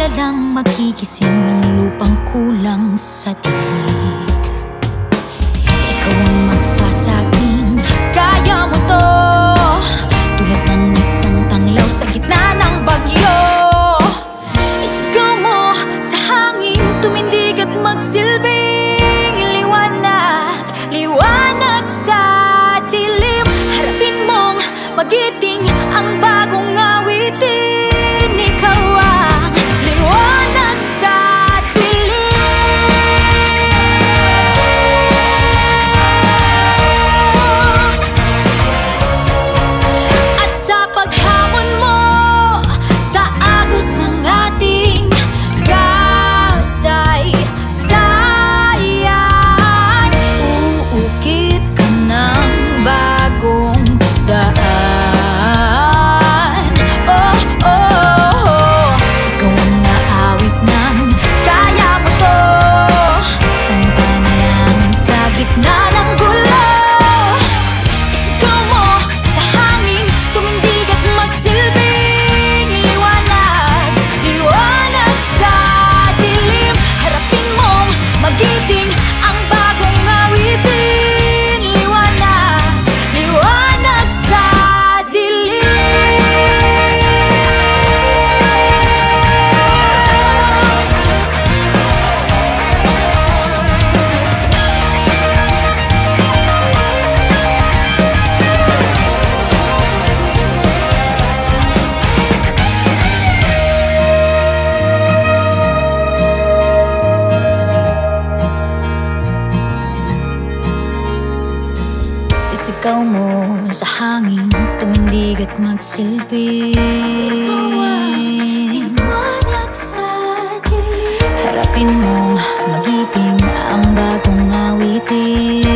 nilalang magigising ng lupang kulang sa dilig. Ikaw ang magsasabing kaya mo to, tulad ng isang tanglaw sa gitna ng bagyo. Isigaw mo sa hangin, tumindig at magsilbing liwanag, liwanag sa dilim. Harapin mong magiting ang bagong awitin. Ikaw ang liwanag sa dilim. At sa paghamon mo sa agos ng ating kasaysayan, uukit ka ng bagong daan. Sigaw mo sa hangin, tumindig at magsilbi. Liwanag sa dilim. Harapin mong magiting ang bagong awitin.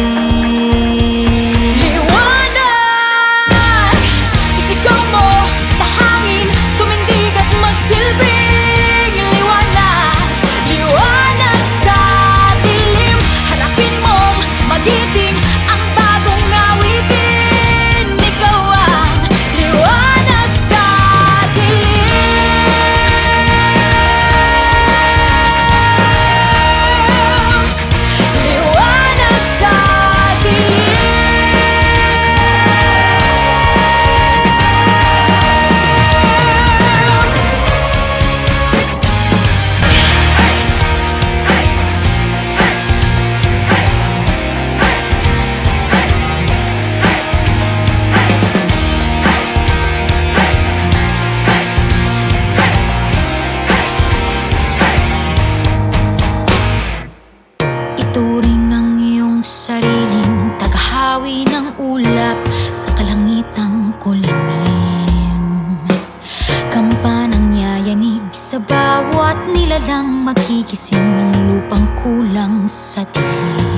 Liwanag! Isigaw mo sa hangin, tumindig at magsilbing liwanag, liwanag sa dilim. Harapin mong magiting ang bagong awitin. Ikaw ang liwanag sa dilim. Liwanag sa dilim. Ituring ang iyong sariling tagahawi ng ulap sa kalangitang kulimlim. Kampanang yayanig sa bawat nilalang magigising ng lupang kulang sa dilim.